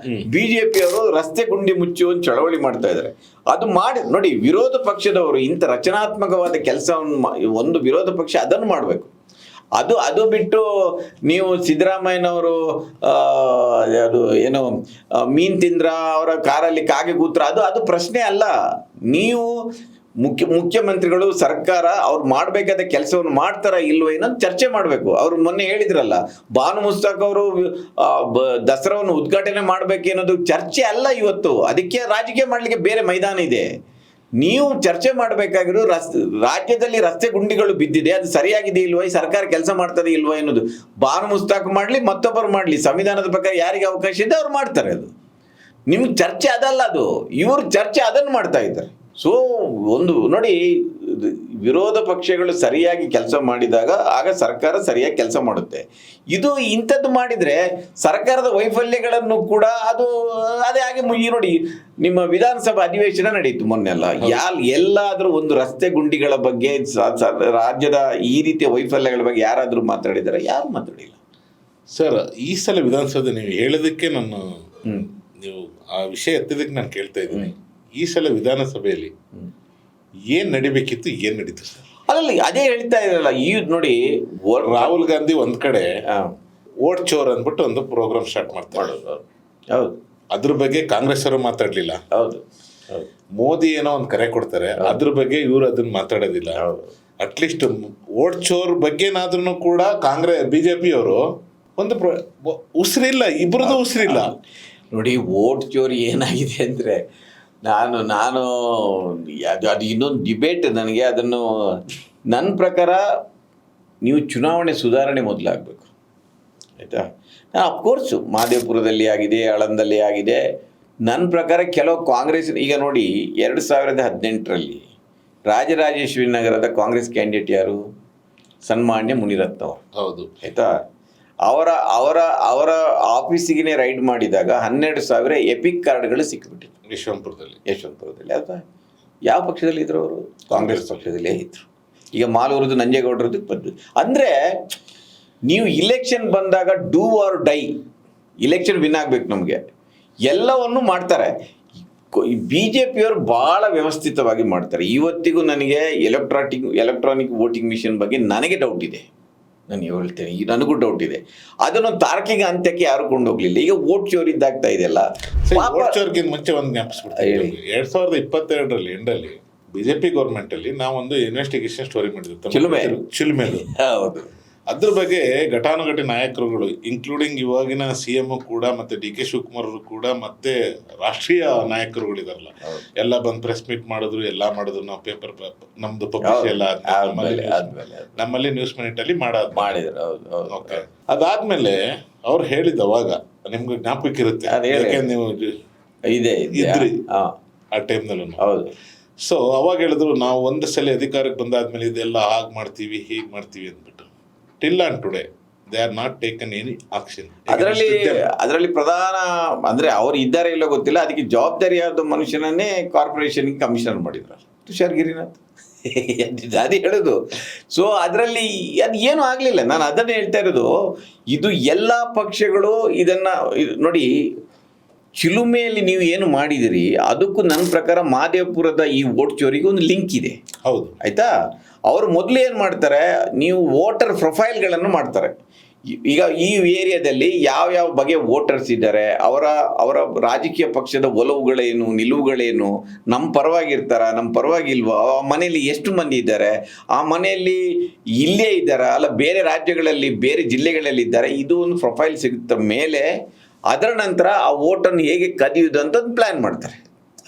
BJPಯವರು ರಸ್ತೆ ಗುಂಡಿ ಮುಚ್ಚಿ ಒಂದು ಚಳವಳಿ ಮಾಡ್ತಾ ಇದ್ದಾರೆ. ಅದು ಮಾಡಿ ನೋಡಿ, ವಿರೋಧ ಪಕ್ಷದವರು ಇಂಥ ರಚನಾತ್ಮಕವಾದ ಕೆಲಸವನ್ನು ಒಂದು ವಿರೋಧ ಪಕ್ಷ ಅದನ್ನು ಮಾಡಬೇಕು. ಅದು ಬಿಟ್ಟು ನೀವು ಸಿದ್ದರಾಮಯ್ಯನವರು ಅದು ಏನು ಮೀನ್ ತಿಂದ್ರ, ಅವರ ಕಾರಲ್ಲಿ ಕಾಗೆ ಕೂತ್ರ, ಅದು ಪ್ರಶ್ನೆ ಅಲ್ಲ. ನೀವು ಮುಖ್ಯಮಂತ್ರಿಗಳು, ಸರ್ಕಾರ ಅವ್ರು ಮಾಡಬೇಕಾದ ಕೆಲಸವನ್ನು ಮಾಡ್ತಾರ ಇಲ್ವೋ ಏನಂತ ಚರ್ಚೆ ಮಾಡಬೇಕು. ಅವ್ರು ಮೊನ್ನೆ ಹೇಳಿದ್ರಲ್ಲ, ಬಾನು ಮುಸ್ತಾಕ್ ಅವರು ದಸರಾವನ್ನು ಉದ್ಘಾಟನೆ ಮಾಡಬೇಕೇನೋದು ಚರ್ಚೆ ಅಲ್ಲ ಇವತ್ತು. ಅದಕ್ಕೆ ರಾಜಕೀಯ ಮಾಡಲಿಕ್ಕೆ ಬೇರೆ ಮೈದಾನ ಇದೆ. ನೀವು ಚರ್ಚೆ ಮಾಡಬೇಕಾಗಿರೋ ರಾಜ್ಯದಲ್ಲಿ ರಸ್ತೆ ಗುಂಡಿಗಳು ಬಿದ್ದಿದೆ, ಅದು ಸರಿಯಾಗಿದೆ ಇಲ್ವಾ, ಈ ಸರ್ಕಾರ ಕೆಲಸ ಮಾಡ್ತದೆ ಇಲ್ವಾ ಎನ್ನುವುದು. ಬಾನು ಮುಸ್ತಾಕ್ ಮಾಡಲಿ, ಮತ್ತೊಬ್ಬರು ಮಾಡಲಿ, ಸಂವಿಧಾನದ ಪ್ರಕಾರ ಯಾರಿಗೆ ಅವಕಾಶ ಇದೆ ಅವ್ರು ಮಾಡ್ತಾರೆ. ಅದು ನಿಮ್ಗೆ ಚರ್ಚೆ ಅದಲ್ಲ, ಅದು ಇವರು ಚರ್ಚೆ ಅದನ್ನು ಮಾಡ್ತಾ ಇದ್ದಾರೆ. ಸೊ ಒಂದು ನೋಡಿ, ವಿರೋಧ ಪಕ್ಷಗಳು ಸರಿಯಾಗಿ ಕೆಲಸ ಮಾಡಿದಾಗ ಆಗ ಸರ್ಕಾರ ಸರಿಯಾಗಿ ಕೆಲಸ ಮಾಡುತ್ತೆ. ಇದು ಇಂಥದ್ದು ಮಾಡಿದರೆ ಸರ್ಕಾರದ ವೈಫಲ್ಯಗಳನ್ನು ಕೂಡ ಅದೇ ಹಾಗೆ ನೋಡಿ, ನಿಮ್ಮ ವಿಧಾನಸಭಾ ಅಧಿವೇಶನ ನಡೀತು ಮೊನ್ನೆಲ್ಲ, ಎಲ್ಲಾದರೂ ಒಂದು ರಸ್ತೆ ಗುಂಡಿಗಳ ಬಗ್ಗೆ, ರಾಜ್ಯದ ಈ ರೀತಿಯ ವೈಫಲ್ಯಗಳ ಬಗ್ಗೆ ಯಾರಾದರೂ ಮಾತಾಡಿದ್ದಾರೆ? ಯಾರು ಮಾತಾಡಿಲ್ಲ ಸರ್. ಈ ಸಲ ವಿಧಾನಸಭೆ ನೀವು ಹೇಳೋದಕ್ಕೆ ನೀವು ಆ ವಿಷಯ ಎತ್ತಿದ್ದಕ್ಕೆ ನಾನು ಕೇಳ್ತಾ ಇದ್ದೀನಿ. ಈ ಸಲ ವಿಧಾನಸಭೆಯಲ್ಲಿ ಏನ್ ನಡಿಬೇಕಿತ್ತು, ಏನ್ ನಡೀತು ಸರ್? ಅಲ್ಲ, ಅದೇ ಹೇಳ್ತಾ ಇರಲ್ಲ. ಈ ನೋಡಿ, ರಾಹುಲ್ ಗಾಂಧಿ ಒಂದ್ ಕಡೆ ವೋಟ್ ಚೋರ್ ಅಂದ್ಬಿಟ್ಟು ಒಂದು ಪ್ರೋಗ್ರಾಮ್ ಸ್ಟಾರ್ಟ್ ಮಾಡ್ತಾರೆ. ಹೌದು, ಅದ್ರ ಬಗ್ಗೆ ಕಾಂಗ್ರೆಸ್ ಅವರು ಮಾತಾಡ್ಲಿಲ್ಲ. ಹೌದು, ಮೋದಿ ಏನೋ ಒಂದು ಕರೆ ಕೊಡ್ತಾರೆ, ಅದ್ರ ಬಗ್ಗೆ ಇವ್ರು ಅದನ್ನ ಮಾತಾಡೋದಿಲ್ಲ. ಅಟ್ಲೀಸ್ಟ್ ವೋಟ್ ಚೋರ್ ಬಗ್ಗೆನಾದ್ರೂ ಕೂಡ BJP ಅವರು ಒಂದು ಉಸಿರಿಲ್ಲ, ಇಬ್ಬರದು ಉಸಿರಿಲ್ಲ. ನೋಡಿ, ವೋಟ್ ಚೋರಿ ಏನಾಗಿದೆ ಅಂದರೆ, ನಾನು ಅದು ಇನ್ನೊಂದು ಡಿಬೇಟ್ ನನಗೆ. ಅದನ್ನು ನನ್ನ ಪ್ರಕಾರ ನೀವು ಚುನಾವಣೆ ಸುಧಾರಣೆ ಮೊದಲಾಗಬೇಕು, ಆಯಿತಾ? ಅಫ್ಕೋರ್ಸು ಮಹದೇವಪುರದಲ್ಲಿ ಆಗಿದೆ, ಆಳಂದಲ್ಲಿ ಆಗಿದೆ. ನನ್ನ ಪ್ರಕಾರ ಕೆಲವು ಕಾಂಗ್ರೆಸ್, ಈಗ ನೋಡಿ 2018ರಲ್ಲಿ ರಾಜರಾಜೇಶ್ವರಿ ನಗರದ ಕಾಂಗ್ರೆಸ್ ಕ್ಯಾಂಡಿಡೇಟ್ ಯಾರು? ಸನ್ಮಾನ್ಯ ಮುನಿರತ್ನ ಅವರು. ಹೌದು, ಆಯಿತಾ? ಅವರ ಆಫೀಸಿಗೆ ರೈಡ್ ಮಾಡಿದಾಗ 12,000 ಎಪಿಕ್ ಕಾರ್ಡ್ಗಳು ಸಿಕ್ಕಿಬಿಟ್ಟಿತ್ತು ಯಶವಂತಪುರದಲ್ಲಿ. ಆಯ್ತಾ? ಯಾವ ಪಕ್ಷದಲ್ಲಿ ಇದ್ರು ಅವರು? ಕಾಂಗ್ರೆಸ್ ಪಕ್ಷದಲ್ಲೇ ಇದ್ರು. ಈಗ ಮಾಲೂರದ್ದು ನಂಜೇಗೌಡರದ್ದು ಬಂದು ಅಂದರೆ ನೀವು ಇಲೆಕ್ಷನ್ ಬಂದಾಗ do or die, election win ಆಗಬೇಕು ನಮಗೆ, ಎಲ್ಲವನ್ನು ಮಾಡ್ತಾರೆ. ಬಿ ಜೆ ಪಿಯವರು ಭಾಳ ವ್ಯವಸ್ಥಿತವಾಗಿ ಮಾಡ್ತಾರೆ. ಇವತ್ತಿಗೂ ನನಗೆ ಎಲೆಕ್ಟ್ರಾನಿಕ್ ವೋಟಿಂಗ್ ಮಿಷಿನ್ ಬಗ್ಗೆ ನನಗೆ ಡೌಟ್ ಇದೆ. ನಾನು ಹೇಳ್ತೇನೆ, ಈಗ ನನಗೂ ಡೌಟ್ ಇದೆ. ಅದನ್ನು ತಾರ್ಕಿಕ ಅಂತ್ಯಕ್ಕೆ ಯಾರು ಕೊಂಡೋಗ್ಲಿಲ್ಲ. ಈಗ ವೋಟ್ ಚೋರಿ ಇದ್ದಾಗ್ತಾ ಇದೆಯಲ್ಲ. ವೋಟ್ ಚೋರಿಗಿಂತ ಮುಂಚೆ ಒಂದು ಜ್ಞಾಪಿಸ್ಬಿಡ್ತೀನಿ. 2022 ಎಂಡಲ್ಲಿ ಬಿಜೆಪಿ ಗೌರ್ಮೆಂಟ್ ಅಲ್ಲಿ ನಾವೊಂದು ಇನ್ವೆಸ್ಟಿಗೇಷನ್ ಸ್ಟೋರಿ ಮಾಡಿದ್ವಿ ಚಿಲುಮೆದು. ಹೌದು. ಅದ್ರ ಬಗ್ಗೆ ಘಟಾನುಘಟಿ ನಾಯಕರುಗಳು ಇನ್ಕ್ಲೂಡಿಂಗ್ ಇವಾಗಿನ CM ಕೂಡ ಮತ್ತೆ DK ಶಿವಕುಮಾರ್ ಅವರು ಕೂಡ ಮತ್ತೆ ರಾಷ್ಟ್ರೀಯ ನಾಯಕರುಗಳಿದಾರಲ್ಲ, ಎಲ್ಲ ಬಂದು ಪ್ರೆಸ್ ಮೀಟ್ ಮಾಡಿದ್ರು, ಎಲ್ಲ ಮಾಡಿದ್ರು. ನಾವು ಪೇಪರ್ ನಮ್ದು ಪಬ್ಲಿಷ್ ಎಲ್ಲ ನಮ್ಮಲ್ಲಿ ನ್ಯೂಸ್ ಮಿನಿಟ್ ಅಲ್ಲಿ ಮಾಡಿದ್ರು. ಓಕೆ, ಅದಾದ್ಮೇಲೆ ಅವ್ರು ಹೇಳಿದ ಅವಾಗ ನಿಮ್ಗೆ ಜ್ಞಾಪಕ ಇರುತ್ತೆ, ಯಾಕೆ ನೀವು ಇದ್ರಿ ಆ ಟೈಮ್ನಲ್ಲೂ. ಹೌದು. ಸೊ ಅವಾಗ ಹೇಳಿದ್ರು ನಾವು ಒಂದು ಸಲ ಅಧಿಕಾರಕ್ಕೆ ಬಂದಾದ್ಮೇಲೆ ಇದೆಲ್ಲ ಹಾಗೆ ಮಾಡ್ತೀವಿ ಹೀಗೆ ಮಾಡ್ತೀವಿ ಅಂದ್ಬಿಟ್ಟು. Till and today they are not taken any action. ಅದರಲ್ಲಿ ಪ್ರಧಾನ ಅಂದರೆ ಅವ್ರು ಇದ್ದಾರೆ ಇಲ್ಲೋ ಗೊತ್ತಿಲ್ಲ, ಅದಕ್ಕೆ ಜವಾಬ್ದಾರಿಯಾದ ಮನುಷ್ಯನನ್ನೇ ಕಾರ್ಪೊರೇಷನ್ಗೆ ಕಮಿಷನರ್ ಮಾಡಿದ್ರು, ತುಷಾರ್ ಗಿರಿನಾಥ್. ಅದೇ ಹೇಳೋದು. ಸೊ ಅದರಲ್ಲಿ ಅದು ಏನೂ ಆಗಲಿಲ್ಲ. ನಾನು ಅದನ್ನೇ ಹೇಳ್ತಾ ಇರೋದು. ಇದು ಎಲ್ಲ ಪಕ್ಷಗಳು ಇದನ್ನು ನೋಡಿ, ಚಿಲುಮೆಯಲ್ಲಿ ನೀವು ಏನು ಮಾಡಿದಿರಿ ಅದಕ್ಕೂ ನನ್ನ ಪ್ರಕಾರ ಮಾದೇವಪುರದ ಈ ವೋಟ್ ಚೋರಿಗೆ ಒಂದು ಲಿಂಕ್ ಇದೆ. ಹೌದು, ಆಯಿತಾ? ಅವರು ಮೊದಲು ಏನು ಮಾಡ್ತಾರೆ, ನೀವು ವೋಟರ್ ಪ್ರೊಫೈಲ್ಗಳನ್ನು ಮಾಡ್ತಾರೆ. ಈಗ ಈ ಏರಿಯಾದಲ್ಲಿ ಯಾವ್ಯಾವ ಬಗೆಯ ವೋಟರ್ಸ್ ಇದ್ದಾರೆ, ಅವರ ರಾಜಕೀಯ ಪಕ್ಷದ ಒಲವುಗಳೇನು, ನಿಲುವುಗಳೇನು, ನಮ್ಮ ಪರವಾಗಿರ್ತಾರ, ನಮ್ಮ ಪರವಾಗಿಲ್ವೋ, ಆ ಮನೆಯಲ್ಲಿ ಎಷ್ಟು ಮಂದಿ ಇದ್ದಾರೆ, ಆ ಮನೆಯಲ್ಲಿ ಇಲ್ಲೇ ಇದ್ದಾರಾ ಅಲ್ಲ ಬೇರೆ ರಾಜ್ಯಗಳಲ್ಲಿ ಬೇರೆ ಜಿಲ್ಲೆಗಳಲ್ಲಿ ಇದ್ದಾರೆ, ಇದು ಒಂದು ಪ್ರೊಫೈಲ್ ಸಿಗುತ್ತ ಮೇಲೆ ಅದರ ನಂತರ ಆ ವೋಟನ್ನು ಹೇಗೆ ಕದಿಯುವುದು ಅಂತ ಒಂದು ಪ್ಲ್ಯಾನ್ ಮಾಡ್ತಾರೆ.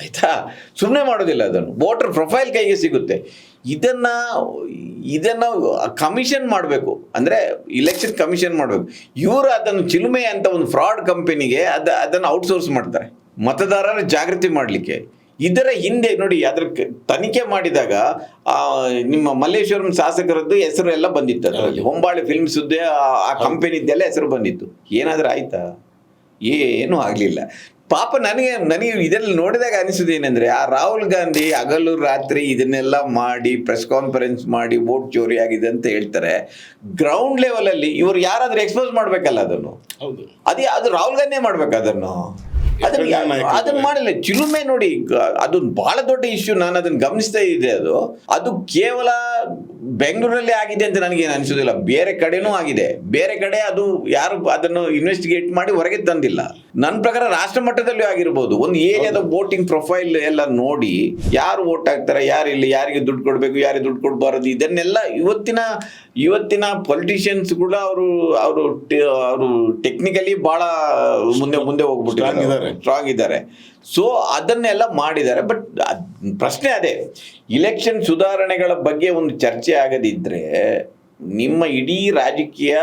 ಆಯಿತಾ? ಸುಮ್ಮನೆ ಮಾಡೋದಿಲ್ಲ, ಅದನ್ನು ವೋಟರ್ ಪ್ರೊಫೈಲ್ ಕೈಗೆ ಸಿಗುತ್ತೆ. ಇದನ್ನು ಕಮಿಷನ್ ಮಾಡಬೇಕು, ಅಂದರೆ ಇಲೆಕ್ಷನ್ ಕಮಿಷನ್ ಮಾಡಬೇಕು. ಇವರು ಅದನ್ನು ಚಿಲುಮೆ ಅಂತ ಒಂದು ಫ್ರಾಡ್ ಕಂಪನಿಗೆ ಅದನ್ನು ಔಟ್ಸೋರ್ಸ್ ಮಾಡ್ತಾರೆ ಮತದಾರರ ಜಾಗೃತಿ ಮಾಡಲಿಕ್ಕೆ. ಇದರ ಹಿಂದೆ ನೋಡಿ, ಅದರ ತನಿಖೆ ಮಾಡಿದಾಗ ನಿಮ್ಮ ಮಲ್ಲೇಶ್ವರಂ ಶಾಸಕರದ್ದು ಹೆಸರು ಎಲ್ಲ ಬಂದಿತ್ತು. ಅದರಲ್ಲಿ ಹೊಂಬಾಳೆ ಫಿಲ್ಮ್ಸ್ ಆ ಕಂಪನಿದ್ದೆಲ್ಲ ಹೆಸರು ಬಂದಿತ್ತು. ಏನಾದರೂ ಆಯಿತಾ? ಏನೂ ಆಗಲಿಲ್ಲ. ಪಾಪ ನನಗೆ ಇದರಲ್ಲಿ ನೋಡಿದಾಗ ಅನಿಸೋದೇನೆಂದರೆ, ಆ ರಾಹುಲ್ ಗಾಂಧಿ ಹಗಲು ರಾತ್ರಿ ಇದನ್ನೆಲ್ಲ ಮಾಡಿ ಪ್ರೆಸ್ ಕಾನ್ಫರೆನ್ಸ್ ಮಾಡಿ ವೋಟ್ ಚೋರಿ ಆಗಿದೆ ಅಂತ ಹೇಳ್ತಾರೆ. ಗ್ರೌಂಡ್ ಲೆವೆಲಲ್ಲಿ ಇವರು ಯಾರಾದರೂ ಎಕ್ಸ್ಪೋಸ್ ಮಾಡಬೇಕಲ್ಲ ಅದನ್ನು. ಹೌದು, ಅದು ರಾಹುಲ್ ಗಾಂಧಿಯೇ ಮಾಡ್ಬೇಕು ಅದನ್ನು ಮಾಡಿಲ್ಲ. ಚಿಲುಮೆ ನೋಡಿ, ಅದು ಬಹಳ ದೊಡ್ಡ ಇಶ್ಯೂ. ನಾನು ಅದನ್ನು ಗಮನಿಸ್ತಾ ಇದ್ದೆ. ಅದು ಕೇವಲ ಬೆಂಗಳೂರಲ್ಲಿ ಆಗಿದೆ ಅಂತ ನನಗೇನು ಅನಿಸೋದಿಲ್ಲ, ಬೇರೆ ಕಡೆನೂ ಆಗಿದೆ. ಬೇರೆ ಕಡೆ ಅದು ಯಾರು ಅದನ್ನು ಇನ್ವೆಸ್ಟಿಗೇಟ್ ಮಾಡಿ ಹೊರಗೆ ತಂದಿಲ್ಲ. ನನ್ನ ಪ್ರಕಾರ ರಾಷ್ಟ್ರ ಮಟ್ಟದಲ್ಲೂ ಆಗಿರ್ಬೋದು. ಒಂದು ಏರಿಯಾದ ವೋಟಿಂಗ್ ಪ್ರೊಫೈಲ್ ಎಲ್ಲ ನೋಡಿ ಯಾರು ವೋಟ್ ಹಾಕ್ತಾರೆ, ಯಾರಿಲ್ಲ, ಯಾರಿಗೆ ದುಡ್ಡು ಕೊಡಬೇಕು, ಯಾರಿಗೆ ದುಡ್ಡು ಕೊಡಬಾರದು, ಇದನ್ನೆಲ್ಲ ಇವತ್ತಿನ ಪೊಲಿಟಿಷಿಯನ್ಸ್ ಕೂಡ ಅವರು ಟೆಕ್ನಿಕಲಿ ಭಾಳ ಮುಂದೆ ಹೋಗ್ಬಿಟ್ಟಿದ್ದಾರೆ, ಸ್ಟ್ರಾಂಗ್ ಇದ್ದಾರೆ. ಸೊ ಅದನ್ನೆಲ್ಲ ಮಾಡಿದ್ದಾರೆ. ಬಟ್ ಪ್ರಶ್ನೆ ಅದೇ, ಇಲೆಕ್ಷನ್ ಸುಧಾರಣೆಗಳ ಬಗ್ಗೆ ಒಂದು ಚರ್ಚೆ ಆಗದಿದ್ದರೆ ನಿಮ್ಮ ಇಡೀ ರಾಜಕೀಯ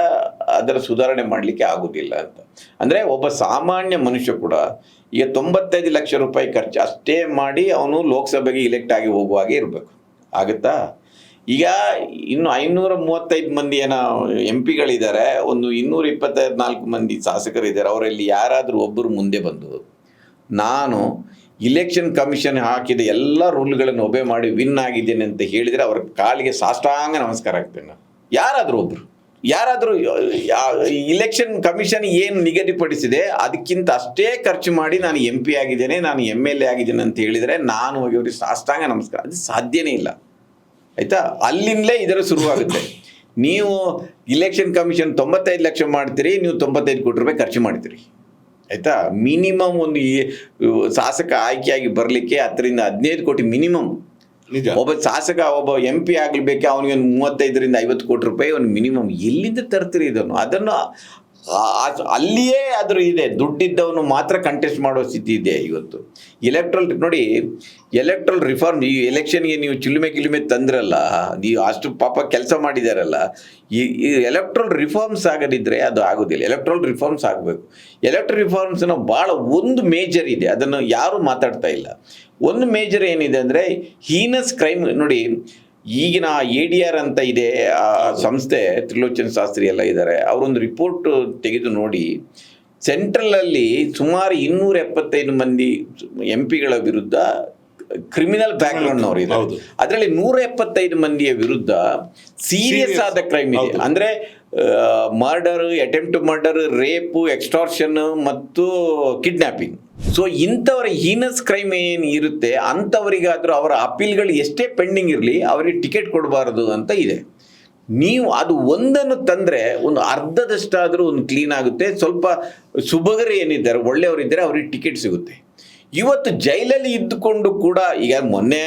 ಅದರ ಸುಧಾರಣೆ ಮಾಡಲಿಕ್ಕೆ ಆಗೋದಿಲ್ಲ ಅಂತ. ಅಂದರೆ ಒಬ್ಬ ಸಾಮಾನ್ಯ ಮನುಷ್ಯ ಕೂಡ ಈಗ 95 ಲಕ್ಷ ರೂಪಾಯಿ ಖರ್ಚು ಅಷ್ಟೇ ಮಾಡಿ ಅವನು ಲೋಕಸಭೆಗೆ ಇಲೆಕ್ಟ್ ಆಗಿ ಹೋಗುವಾಗೆ ಇರಬೇಕು. ಆಗುತ್ತಾ? ಈಗ ಇನ್ನು 535 ಮಂದಿ ಏನೋ MP ಗಳಿದ್ದಾರೆ, ಒಂದು 224 ಮಂದಿ ಶಾಸಕರಿದ್ದಾರೆ. ಅವರಲ್ಲಿ ಯಾರಾದರೂ ಒಬ್ಬರು ಮುಂದೆ ಬಂದು ನಾನು ಇಲೆಕ್ಷನ್ ಕಮಿಷನ್ ಹಾಕಿದ ಎಲ್ಲ ರೂಲ್ಗಳನ್ನು ಒಬೆ ಮಾಡಿ ವಿನ್ ಆಗಿದ್ದೇನೆ ಅಂತ ಹೇಳಿದರೆ ಅವರ ಕಾಲಿಗೆ ಸಾಷ್ಟಾಂಗ ನಮಸ್ಕಾರ ಆಗ್ತೇನೆ. ಯಾರಾದರೂ ಇಲೆಕ್ಷನ್ ಕಮಿಷನ್ ಏನು ನಿಗದಿಪಡಿಸಿದೆ ಅದಕ್ಕಿಂತ ಅಷ್ಟೇ ಖರ್ಚು ಮಾಡಿ ನಾನು MP ಆಗಿದ್ದೇನೆ, ನಾನು MLA ಆಗಿದ್ದೇನೆ ಅಂತ ಹೇಳಿದರೆ ನಾನು ಹೋಗಿ ಅವ್ರಿಗೆ ಸಾಷ್ಟಾಂಗ ನಮಸ್ಕಾರ. ಅದು ಸಾಧ್ಯನೇ ಇಲ್ಲ. ಆಯಿತಾ? ಅಲ್ಲಿಂದಲೇ ಇದರ ಶುರುವಾಗುತ್ತೆ. ನೀವು ಇಲೆಕ್ಷನ್ ಕಮಿಷನ್ 95 ಲಕ್ಷ ಮಾಡ್ತೀರಿ, ನೀವು 95 ಕೋಟಿ ರೂಪಾಯಿ ಖರ್ಚು ಮಾಡ್ತೀರಿ. ಆಯಿತಾ? ಮಿನಿಮಮ್ ಒಂದು ಶಾಸಕ ಆಯ್ಕೆಯಾಗಿ ಬರಲಿಕ್ಕೆ 10 ರಿಂದ 15 ಕೋಟಿ ಮಿನಿಮಮ್. ಒಬ್ಬ ಶಾಸಕ ಒಬ್ಬ MP ಆಗಲಿಕ್ಕೆ ಅವನಿಗೆ ಒಂದು 35 ರಿಂದ 50 ಕೋಟಿ ರೂಪಾಯಿ ಒಂದು ಮಿನಿಮಮ್. ಎಲ್ಲಿಂದ ತರ್ತೀರಿ ಅದನ್ನು? ಅಲ್ಲಿಯೇ ಆದರೂ ಇದೆ, ದುಡ್ಡಿದ್ದವನು ಮಾತ್ರ ಕಂಟೆಸ್ಟ್ ಮಾಡೋ ಸ್ಥಿತಿ ಇದೆ ಇವತ್ತು. ನೋಡಿ, ಎಲೆಕ್ಟ್ರಲ್ ರಿಫಾರ್ಮ್, ಈ ಎಲೆಕ್ಷನ್ಗೆ ನೀವು ಚಿಲುಮೆ ತಂದ್ರಲ್ಲ, ನೀವು ಅಷ್ಟು ಪಾಪ ಕೆಲಸ ಮಾಡಿದಾರಲ್ಲ, ಈ ಎಲೆಕ್ಟ್ರಲ್ ರಿಫಾರ್ಮ್ಸ್ ಆಗದಿದ್ದರೆ ಅದು ಆಗೋದಿಲ್ಲ. ಎಲೆಕ್ಟ್ರಲ್ ರಿಫಾರ್ಮ್ಸ್ ಆಗಬೇಕು. ಎಲೆಕ್ಟ್ರಲ್ ರಿಫಾರ್ಮ್ಸ್ನ ಭಾಳ ಒಂದು ಮೇಜರ್ ಇದೆ, ಅದನ್ನು ಯಾರೂ ಮಾತಾಡ್ತಾ ಇಲ್ಲ. ಒಂದು ಮೇಜರ್ ಏನಿದೆ ಅಂದರೆ ಹೀನಸ್ ಕ್ರೈಮ್. ನೋಡಿ, ಈಗಿನ ADR ಅಂತ ಇದೆ ಆ ಸಂಸ್ಥೆ, ತ್ರಿಲೋಚನ್ ಶಾಸ್ತ್ರಿ ಎಲ್ಲ ಇದ್ದಾರೆ, ಅವರೊಂದು ರಿಪೋರ್ಟ್ ತೆಗೆದು ನೋಡಿ, ಸೆಂಟ್ರಲಲ್ಲಿ ಸುಮಾರು 275 ಮಂದಿ MP ಗಳ ವಿರುದ್ಧ ಕ್ರಿಮಿನಲ್ ಬ್ಯಾಕ್ಗ್ರೌಂಡ್ ಅವರು ಇದ್ದಾರೆ. ಹೌದು. ಅದರಲ್ಲಿ 175 ಮಂದಿಯ ವಿರುದ್ಧ ಸೀರಿಯಸ್ ಆದ ಕ್ರೈಮ್ ಇದೆ. ಹೌದು. ಅಂದ್ರೆ murder, attempt to murder, rape, extortion ಮತ್ತು ಕಿಡ್ನಾಪಿಂಗ್. ಸೊ ಇಂಥವರ ಹೀನಸ್ ಕ್ರೈಮ್ ಏನು ಇರುತ್ತೆ ಅಂಥವರಿಗಾದ್ರೂ ಅವರ ಅಪೀಲ್ಗಳು ಎಷ್ಟೇ ಪೆಂಡಿಂಗ್ ಇರಲಿ ಅವರಿಗೆ ಟಿಕೆಟ್ ಕೊಡಬಾರದು ಅಂತ ಇದೆ. ನೀವು ಅದು ಒಂದನ್ನು ತಂದರೆ ಒಂದು ಅರ್ಧದಷ್ಟಾದರೂ ಒಂದು ಕ್ಲೀನ್ ಆಗುತ್ತೆ. ಸ್ವಲ್ಪ ಸುಬಗರು ಏನಿದ್ದಾರೆ, ಒಳ್ಳೆಯವರಿದ್ದಾರೆ, ಅವ್ರಿಗೆ ಟಿಕೆಟ್ ಸಿಗುತ್ತೆ. ಇವತ್ತು ಜೈಲಲ್ಲಿ ಇದ್ದುಕೊಂಡು ಕೂಡ ಈಗ ಮೊನ್ನೆ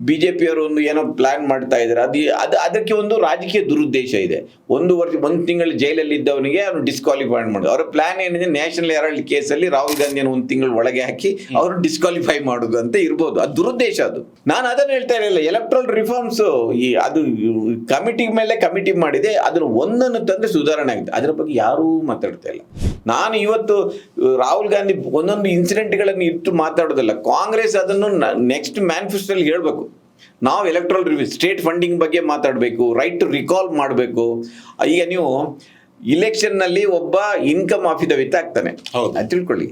BJPಯವರು ಒಂದು ಏನೋ ಪ್ಲಾನ್ ಮಾಡ್ತಾ ಇದ್ದಾರೆ. ಅದಕ್ಕೆ ಒಂದು ರಾಜಕೀಯ ದುರುದ್ದೇಶ ಇದೆ. 1 ತಿಂಗಳು ಜೈಲಲ್ಲಿ ಇದ್ದವನಿಗೆ ಅವನು ಡಿಸ್ಕ್ವಾಲಿಫೈ ಮಾಡೋದು. ಅವರ ಪ್ಲಾನ್ ಏನಿದೆ, ನ್ಯಾಷನಲ್ ಹೆರಾಲ್ಡ್ ಕೇಸಲ್ಲಿ ರಾಹುಲ್ ಗಾಂಧಿಯನ್ನು 1 ತಿಂಗಳು ಒಳಗೆ ಹಾಕಿ ಅವರು ಡಿಸ್ಕ್ವಾಲಿಫೈ ಮಾಡೋದು ಅಂತ ಇರ್ಬೋದು. ಅದು ದುರುದ್ದೇಶ. ಅದು ನಾನು ಅದನ್ನು ಹೇಳ್ತಾ ಇರಲಿಲ್ಲ. ಎಲೆಕ್ಟ್ರಲ್ ರಿಫಾರ್ಮ್ಸ್ ಅದು ಕಮಿಟಿ ಮೇಲೆ ಕಮಿಟಿ ಮಾಡಿದೆ, ಅದನ್ನು ಒಂದನ್ನು ತಂದರೆ ಸುಧಾರಣೆ ಆಗಿದೆ. ಅದರ ಬಗ್ಗೆ ಯಾರೂ ಮಾತಾಡ್ತಾ ಇಲ್ಲ. ನಾನು ಇವತ್ತು ರಾಹುಲ್ ಗಾಂಧಿ ಒಂದೊಂದು ಇನ್ಸಿಡೆಂಟ್ಗಳನ್ನು ಇಟ್ಟು ಮಾತಾಡೋದಿಲ್ಲ. ಕಾಂಗ್ರೆಸ್ ಅದನ್ನು ನೆಕ್ಸ್ಟ್ ಮ್ಯಾನಿಫೆಸ್ಟೋಲ್ಲಿ ಹೇಳಬೇಕು. ನಾವು ಎಲೆಕ್ಟ್ರಲ್ ರಿವ್ಯೂ, ಸ್ಟೇಟ್ ಫಂಡಿಂಗ್ ಬಗ್ಗೆ ಮಾತಾಡಬೇಕು, ರೈಟ್ ಟು ರಿಕಾಲ್ ಮಾಡಬೇಕು. ಈಗ ನೀವು ಇಲೆಕ್ಷನ್ನಲ್ಲಿ ಒಬ್ಬ ಇನ್ಕಮ್ ಅಫಿಡವಿಟ್ ಆಗ್ತಾನೆ, ಅದು ತಿಳ್ಕೊಳ್ಳಿ.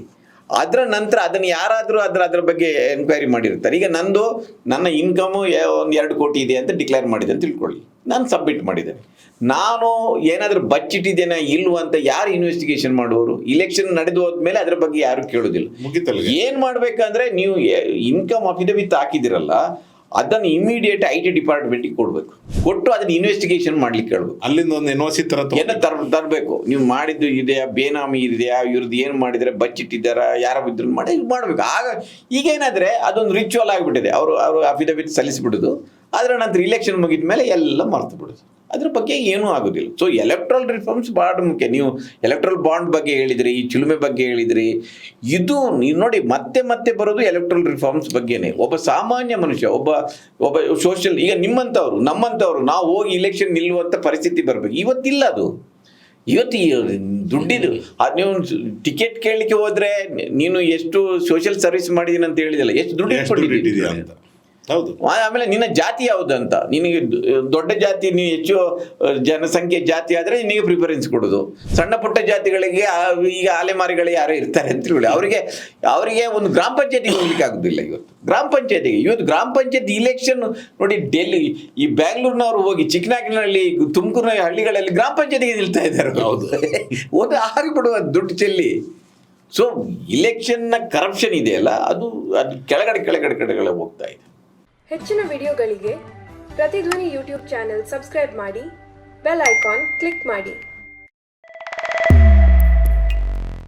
ಅದರ ನಂತರ ಅದನ್ನು ಯಾರಾದರೂ ಅದರ ಬಗ್ಗೆ ಎನ್ಕ್ವೈರಿ ಮಾಡಿರ್ತಾರೆ. ಈಗ ನನ್ನ ಇನ್ಕಮು 2 ಕೋಟಿ ಇದೆ ಅಂತ ಡಿಕ್ಲೇರ್ ಮಾಡಿದೆ ಅಂತ ತಿಳ್ಕೊಳ್ಳಿ. ನಾನು ಸಬ್ಮಿಟ್ ಮಾಡಿದ್ದೇನೆ. ನಾನು ಏನಾದರೂ ಬಚ್ಚಿಟ್ಟಿದ್ದೇನೆ ಇಲ್ವ ಅಂತ ಯಾರು ಇನ್ವೆಸ್ಟಿಗೇಷನ್ ಮಾಡುವವರು? ಇಲೆಕ್ಷನ್ ನಡೆದು ಹೋದ್ಮೇಲೆ ಅದರ ಬಗ್ಗೆ ಯಾರು ಕೇಳೋದಿಲ್ಲ. ಏನು ಮಾಡಬೇಕಂದ್ರೆ ನೀವು ಇನ್ಕಮ್ ಅಫಿಡವಿಟ್ ಹಾಕಿದಿರಲ್ಲ, ಅದನ್ನು ಇಮಿಡಿಯೇಟ್ IT ಡಿಪಾರ್ಟ್ಮೆಂಟಿಗೆ ಕೊಡಬೇಕು. ಕೊಟ್ಟು ಅದನ್ನ ಇನ್ವೆಸ್ಟಿಗೇಷನ್ ಮಾಡ್ಲಿಕ್ಕೆ ಹೇಳ್ಬೇಕು. ಅಲ್ಲಿಂದ ಒಂದು NOC ತರಬೇಕು. ನೀವು ಮಾಡಿದ್ದು ಇದೆಯಾ, ಬೇನಾಮಿ ಇದೆಯಾ, ಇವ್ರದ್ದು ಏನು ಮಾಡಿದರೆ, ಬಚ್ಚಿಟ್ಟಿದ್ದಾರಾ, ಯಾರ ಬಿದ್ರು ಮಾಡಬೇಕು. ಆಗ ಈಗೇನಾದರೆ ಅದೊಂದು ರಿಚುವಲ್ ಆಗಿಬಿಟ್ಟಿದೆ. ಅವರು ಅಫಿಡವಿಟ್ ಸಲ್ಲಿಸಿಬಿಡೋದು, ಅದರ ನಂತರ ಇಲೆಕ್ಷನ್ ಮುಗಿದ ಮೇಲೆ ಎಲ್ಲ ಮರ್ತು ಬಿಡೋದು. ಅದ್ರ ಬಗ್ಗೆ ಏನೂ ಆಗೋದಿಲ್ಲ. ಸೊ ಎಲೆಕ್ಟ್ರಲ್ ರಿಫಾರ್ಮ್ಸ್ ಭಾಳ ಮುಖ್ಯ. ನೀವು ಎಲೆಕ್ಟ್ರಲ್ ಬಾಂಡ್ ಬಗ್ಗೆ ಹೇಳಿದ್ರಿ, ಈ ಚಿಲುಮೆ ಬಗ್ಗೆ ಹೇಳಿದ್ರಿ. ಇದು ನೀವು ನೋಡಿ ಮತ್ತೆ ಬರೋದು ಎಲೆಕ್ಟ್ರಲ್ ರಿಫಾರ್ಮ್ಸ್ ಬಗ್ಗೆನೇ. ಒಬ್ಬ ಸಾಮಾನ್ಯ ಮನುಷ್ಯ, ಒಬ್ಬ ಸೋಷಿಯಲ್, ಈಗ ನಿಮ್ಮಂಥವ್ರು ನಮ್ಮಂಥವ್ರು ನಾವು ಹೋಗಿ ಇಲೆಕ್ಷನ್ ನಿಲ್ಲುವಂಥ ಪರಿಸ್ಥಿತಿ ಬರಬೇಕು. ಇವತ್ತಿಲ್ಲ ಅದು. ಇವತ್ತು ದುಡ್ಡಿದು ನೀವು ಟಿಕೆಟ್ ಕೇಳಲಿಕ್ಕೆ ಹೋದರೆ ನೀನು ಎಷ್ಟು ಸೋಷಿಯಲ್ ಸರ್ವಿಸ್ ಮಾಡಿದೀನಿ ಅಂತ ಹೇಳಿದಿಲ್ಲ, ಎಷ್ಟು ದುಡ್ಡು ಇಟ್ಕೊಂಡಿದ್ದೀವಿ ಅಂತ. ಹೌದು. ಆಮೇಲೆ ನಿನ್ನ ಜಾತಿ ಯಾವುದಂತ, ನಿನಗೆ ದೊಡ್ಡ ಜಾತಿ, ನೀವು ಹೆಚ್ಚು ಜನಸಂಖ್ಯೆ ಜಾತಿ ಆದರೆ ನಿನಗೆ ಪ್ರಿಫರೆನ್ಸ್ ಕೊಡೋದು. ಸಣ್ಣ ಪುಟ್ಟ ಜಾತಿಗಳಿಗೆ ಈಗ ಅಲೆಮಾರಿಗಳು ಯಾರು ಇರ್ತಾರೆ ಅಂತ ಹೇಳಿ ಅವರಿಗೆ ಒಂದು ಗ್ರಾಮ ಪಂಚಾಯತಿಗೆ ಹೋಗ್ಲಿಕ್ಕೆ ಆಗೋದಿಲ್ಲ. ಇವತ್ತು ಗ್ರಾಮ ಪಂಚಾಯತ್ ಇಲೆಕ್ಷನ್ ನೋಡಿ, ಡೆಲ್ಲಿ, ಈ ಬ್ಯಾಂಗ್ಳೂರ್ನವರು ಹೋಗಿ ಚಿಕ್ಕನಾಗಿನಲ್ಲಿ, ತುಮಕೂರಿನ ಹಳ್ಳಿಗಳಲ್ಲಿ ಗ್ರಾಮ ಪಂಚಾಯತಿಗೆ ನಿಲ್ತಾ ಇದ್ದಾರೆ. ಹೌದು, ಒಂದು ಆಗಿಬಿಡುವ ದುಡ್ಡು ಚೆಲ್ಲಿ. ಸೊ ಇಲೆಕ್ಷನ್ನ ಕರಪ್ಷನ್ ಇದೆಯಲ್ಲ, ಅದು ಕೆಳಗಡೆ ಹೋಗ್ತಾ ಇದೆ. ಹೆಚ್ಚಿನ ವಿಡಿಯೋಗಳಿಗೆ ಪ್ರತಿಧ್ವನಿ ಯೂಟ್ಯೂಬ್ ಚಾನೆಲ್ ಸಬ್ಸ್ಕ್ರೈಬ್ ಮಾಡಿ, ಬೆಲ್ ಐಕಾನ್ ಕ್ಲಿಕ್ ಮಾಡಿ.